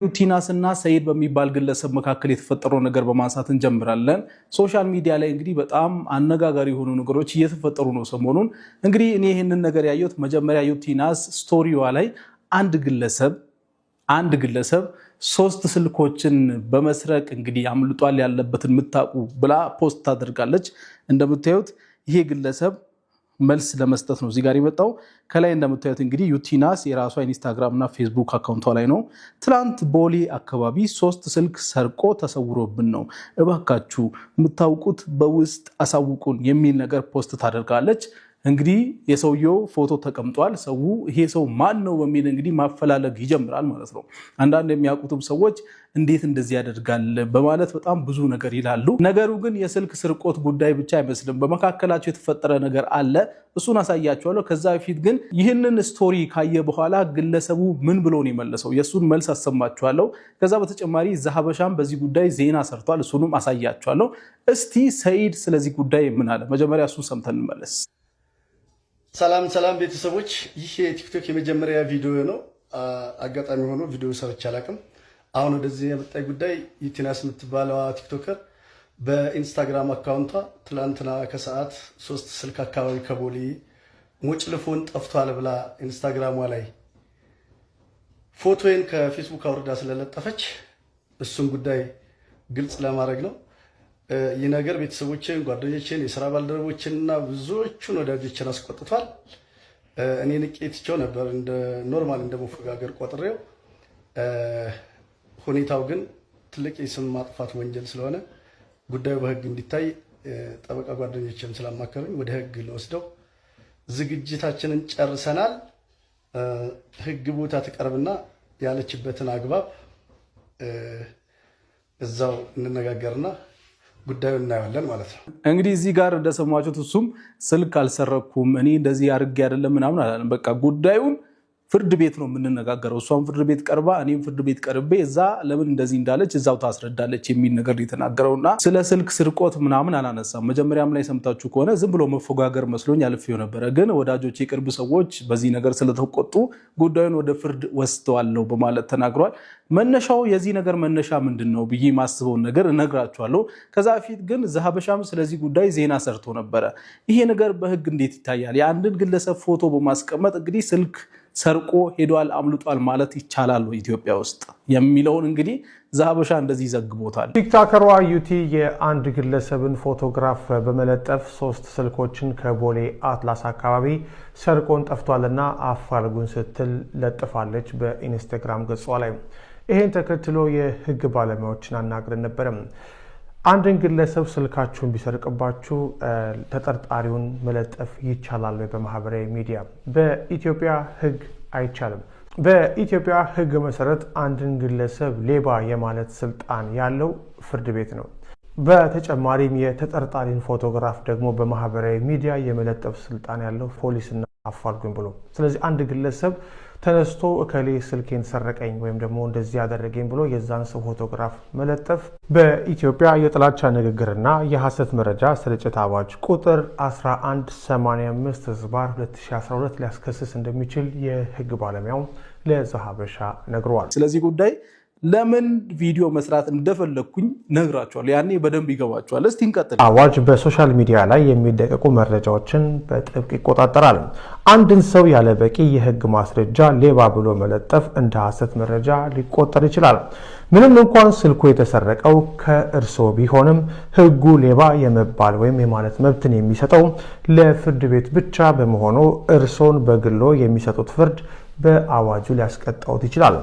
ቲናስና ሰይድ በሚባል ግለሰብ መካከል የተፈጠረው ነገር በማንሳት እንጀምራለን። ሶሻል ሚዲያ ላይ እንግዲህ በጣም አነጋጋሪ የሆኑ ነገሮች እየተፈጠሩ ነው ሰሞኑን። እንግዲህ እኔ ይሄንን ነገር ያየሁት መጀመሪያ ቲናስ ስቶሪዋ ላይ አንድ ግለሰብ 3 ስልኮችን በመስረቅ እንግዲህ አምልጧል ያለበትን ምታቁ ብላ ፖስት ታደርጋለች። እንደምታዩት ይሄ ግለሰብ መልስ ለመስጠት ነው እዚህ ጋር የመጣው። ከላይ እንደምታዩት እንግዲህ ቲናስ የራሷ ኢንስታግራም እና ፌስቡክ አካውንቷ ላይ ነው ትላንት ቦሌ አካባቢ 3 ስልክ ሰርቆ ተሰውሮብን ነው፣ እባካችሁ የምታውቁት በውስጥ አሳውቁን የሚል ነገር ፖስት ታደርጋለች። እንግዲህ የሰውየው ፎቶ ተቀምጧል። ሰው ይሄ ሰው ማን ነው በሚል እንግዲህ ማፈላለግ ይጀምራል ማለት ነው። አንዳንድ የሚያውቁትም ሰዎች እንዴት እንደዚህ ያደርጋል በማለት በጣም ብዙ ነገር ይላሉ። ነገሩ ግን የስልክ ስርቆት ጉዳይ ብቻ አይመስልም። በመካከላቸው የተፈጠረ ነገር አለ። እሱን አሳያቸዋለሁ። ከዛ በፊት ግን ይህንን ስቶሪ ካየ በኋላ ግለሰቡ ምን ብሎ ነው የመለሰው የእሱን መልስ አሰማችኋለሁ። ከዛ በተጨማሪ ዛሀበሻም በዚህ ጉዳይ ዜና ሰርቷል። እሱንም አሳያችኋለሁ። እስቲ ሰይድ ስለዚህ ጉዳይ ምን አለ? መጀመሪያ እሱን ሰምተን እንመለስ። ሰላም ቤተሰቦች፣ ይህ የቲክቶክ የመጀመሪያ ቪዲዮ ነው። አጋጣሚ ሆኖ ቪዲዮ ሰርቼ አላውቅም። አሁን ወደዚህ የመጣኝ ጉዳይ ቲናስ የምትባለዋ ቲክቶከር በኢንስታግራም አካውንቷ ትላንትና ከሰዓት 3 ስልክ አካባቢ ከቦሌ ሞጭልፎን ጠፍቷል ብላ ኢንስታግራሟ ላይ ፎቶዬን ከፌስቡክ አውርዳ ስለለጠፈች እሱን ጉዳይ ግልጽ ለማድረግ ነው። ይህ ነገር ቤተሰቦችን፣ ጓደኞችን፣ የሥራ ባልደረቦችንና ብዙዎቹን ወዳጆችን አስቆጥቷል። እኔ ንቄትቸው ነበር እንደ ኖርማል እንደ መፈጋገር ቆጥሬው። ሁኔታው ግን ትልቅ የስም ማጥፋት ወንጀል ስለሆነ ጉዳዩ በሕግ እንዲታይ ጠበቃ ጓደኞችም ስላማከሩኝ ወደ ሕግ ለወስደው ዝግጅታችንን ጨርሰናል። ሕግ ቦታ ትቀርብና ያለችበትን አግባብ እዛው እንነጋገርና ጉዳዩ እናያለን ማለት ነው። እንግዲህ እዚህ ጋር እንደሰማችሁት እሱም ስልክ አልሰረኩም እኔ እንደዚህ አድርጌ አይደለም ምናምን አላለም። በቃ ጉዳዩን ፍርድ ቤት ነው የምንነጋገረው። እሷም ፍርድ ቤት ቀርባ እኔም ፍርድ ቤት ቀርቤ እዛ ለምን እንደዚህ እንዳለች እዛው ታስረዳለች የሚል ነገር የተናገረውና ስለ ስልክ ስርቆት ምናምን አላነሳም። መጀመሪያም ላይ ሰምታችሁ ከሆነ ዝም ብሎ መፎጋገር መስሎኝ አልፌው ነበረ። ግን ወዳጆች፣ የቅርብ ሰዎች በዚህ ነገር ስለተቆጡ ጉዳዩን ወደ ፍርድ ወስደዋለሁ በማለት ተናግሯል። መነሻው የዚህ ነገር መነሻ ምንድን ነው ብዬ ማስበውን ነገር እነግራችኋለሁ። ከዛ በፊት ግን ዛሀበሻም ስለዚህ ጉዳይ ዜና ሰርቶ ነበረ። ይሄ ነገር በሕግ እንዴት ይታያል? የአንድን ግለሰብ ፎቶ በማስቀመጥ እንግዲህ ስልክ ሰርቆ ሄዷል አምልጧል ማለት ይቻላል ኢትዮጵያ ውስጥ የሚለውን እንግዲህ ዛሀበሻ እንደዚህ ዘግቦታል። ቲክቶከሯ ዩቲ የአንድ ግለሰብን ፎቶግራፍ በመለጠፍ 3 ስልኮችን ከቦሌ አትላስ አካባቢ ሰርቆን ጠፍቷልና አፋልጉን ስትል ለጥፋለች በኢንስታግራም ገጿ ላይ። ይሄን ተከትሎ የህግ ባለሙያዎችን አናግረን ነበረ። አንድን ግለሰብ ስልካችሁን ቢሰርቅባችሁ ተጠርጣሪውን መለጠፍ ይቻላል ወይ? በማህበራዊ ሚዲያ በኢትዮጵያ ህግ አይቻልም። በኢትዮጵያ ህግ መሰረት አንድን ግለሰብ ሌባ የማለት ስልጣን ያለው ፍርድ ቤት ነው። በተጨማሪም የተጠርጣሪን ፎቶግራፍ ደግሞ በማህበራዊ ሚዲያ የመለጠፍ ስልጣን ያለው ፖሊስና አፋልጉኝ ብሎ። ስለዚህ አንድ ግለሰብ ተነስቶ እከሌ ስልኬን ሰረቀኝ ወይም ደግሞ እንደዚህ ያደረገኝ ብሎ የዛን ሰው ፎቶግራፍ መለጠፍ በኢትዮጵያ የጥላቻ ንግግርና የሐሰት መረጃ ስርጭት አዋጅ ቁጥር 1185/2012 ሊያስከስስ እንደሚችል የህግ ባለሙያው ለዛሀበሻ ነግረዋል። ስለዚህ ጉዳይ ለምን ቪዲዮ መስራት እንደፈለኩኝ ነግራቸዋለሁ። ያኔ በደንብ ይገባቸዋል። እስቲ እንቀጥል። አዋጅ በሶሻል ሚዲያ ላይ የሚደቀቁ መረጃዎችን በጥብቅ ይቆጣጠራል። አንድን ሰው ያለ በቂ የህግ ማስረጃ ሌባ ብሎ መለጠፍ እንደ ሐሰት መረጃ ሊቆጠር ይችላል። ምንም እንኳን ስልኩ የተሰረቀው ከእርስዎ ቢሆንም ህጉ ሌባ የመባል ወይም የማለት መብትን የሚሰጠው ለፍርድ ቤት ብቻ በመሆኑ እርስዎን በግሎ የሚሰጡት ፍርድ በአዋጁ ሊያስቀጣውት ይችላል።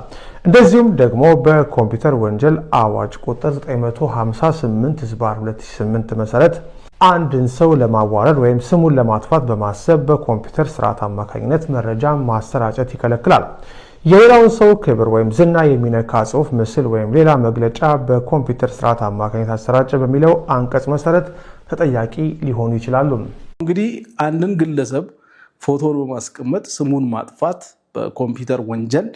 እንደዚሁም ደግሞ በኮምፒውተር ወንጀል አዋጅ ቁጥር 958/2008 መሰረት አንድን ሰው ለማዋረድ ወይም ስሙን ለማጥፋት በማሰብ በኮምፒውተር ስርዓት አማካኝነት መረጃ ማሰራጨት ይከለክላል። የሌላውን ሰው ክብር ወይም ዝና የሚነካ ጽሑፍ፣ ምስል ወይም ሌላ መግለጫ በኮምፒውተር ስርዓት አማካኝነት አሰራጨ በሚለው አንቀጽ መሰረት ተጠያቂ ሊሆኑ ይችላሉ። እንግዲህ አንድን ግለሰብ ፎቶን በማስቀመጥ ስሙን ማጥፋት በኮምፒውተር ወንጀል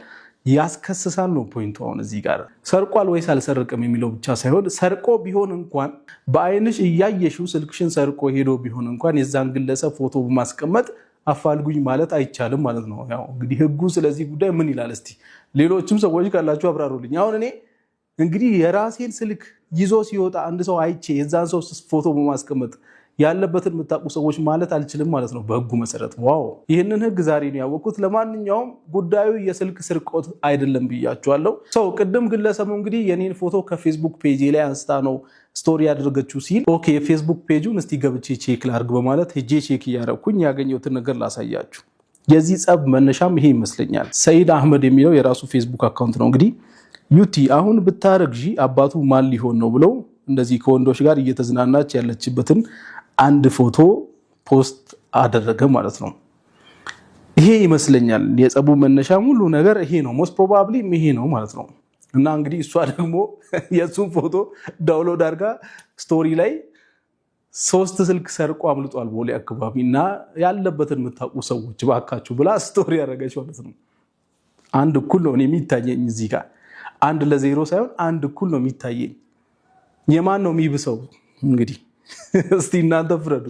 ያስከስሳል ነው ፖይንቱ። አሁን እዚህ ጋር ሰርቋል ወይስ አልሰርቅም የሚለው ብቻ ሳይሆን ሰርቆ ቢሆን እንኳን በአይንሽ እያየሽው ስልክሽን ሰርቆ ሄዶ ቢሆን እንኳን የዛን ግለሰብ ፎቶ በማስቀመጥ አፋልጉኝ ማለት አይቻልም ማለት ነው። ያው እንግዲህ ህጉ ስለዚህ ጉዳይ ምን ይላል? እስቲ ሌሎችም ሰዎች ካላችሁ አብራሩልኝ። አሁን እኔ እንግዲህ የራሴን ስልክ ይዞ ሲወጣ አንድ ሰው አይቼ የዛን ሰው ፎቶ በማስቀመጥ ያለበትን የምታውቁ ሰዎች ማለት አልችልም ማለት ነው በህጉ መሰረት። ዋው ይህንን ህግ ዛሬ ነው ያወቅኩት። ለማንኛውም ጉዳዩ የስልክ ስርቆት አይደለም ብያችኋለሁ። ሰው ቅድም ግለሰቡ እንግዲህ የኔን ፎቶ ከፌስቡክ ፔጅ ላይ አንስታ ነው ስቶሪ ያደረገችው ሲል ኦኬ የፌስቡክ ፔጁን እስቲ ገብቼ ቼክ ላድርግ በማለት ሄጄ ቼክ እያደረኩኝ ያገኘሁትን ነገር ላሳያችሁ። የዚህ ጸብ መነሻም ይሄ ይመስለኛል። ሰይድ አህመድ የሚለው የራሱ ፌስቡክ አካውንት ነው። እንግዲህ ዩቲ አሁን ብታረግዢ አባቱ ማን ሊሆን ነው ብለው እንደዚህ ከወንዶች ጋር እየተዝናናች ያለችበትን አንድ ፎቶ ፖስት አደረገ ማለት ነው። ይሄ ይመስለኛል የጸቡ መነሻ ሙሉ ነገር ይሄ ነው። ሞስት ፕሮባብሊ ይሄ ነው ማለት ነው። እና እንግዲህ እሷ ደግሞ የሱን ፎቶ ዳውንሎድ አድርጋ ስቶሪ ላይ 3 ስልክ ሰርቆ አምልጧል ቦሌ አካባቢ እና ያለበትን የምታውቁ ሰዎች ባካችሁ ብላ ስቶሪ ያደረገች ማለት ነው። አንድ እኩል ነው የሚታየኝ እዚህ ጋር 1-0 ሳይሆን አንድ እኩል ነው የሚታየኝ። የማን ነው የሚብሰው እንግዲህ እስቲ እናንተ ፍረዱ።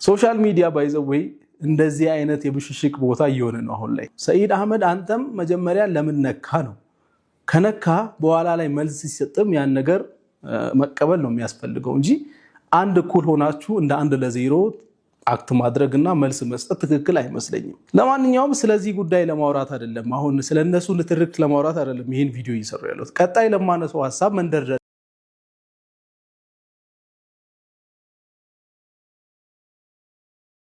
ሶሻል ሚዲያ ባይዘወይ እንደዚህ አይነት የብሽሽቅ ቦታ እየሆነ ነው አሁን ላይ። ሰይድ አህመድ አንተም መጀመሪያ ለምን ነካ ነው። ከነካ በኋላ ላይ መልስ ሲሰጥም ያን ነገር መቀበል ነው የሚያስፈልገው እንጂ አንድ እኩል ሆናችሁ እንደ 1-0 አክት ማድረግና መልስ መስጠት ትክክል አይመስለኝም። ለማንኛውም ስለዚህ ጉዳይ ለማውራት አይደለም፣ አሁን ስለነሱ ንትርክ ለማውራት አይደለም ይሄን ቪዲዮ እየሰሩ ያሉት። ቀጣይ ለማነሳው ሐሳብ መንደርደር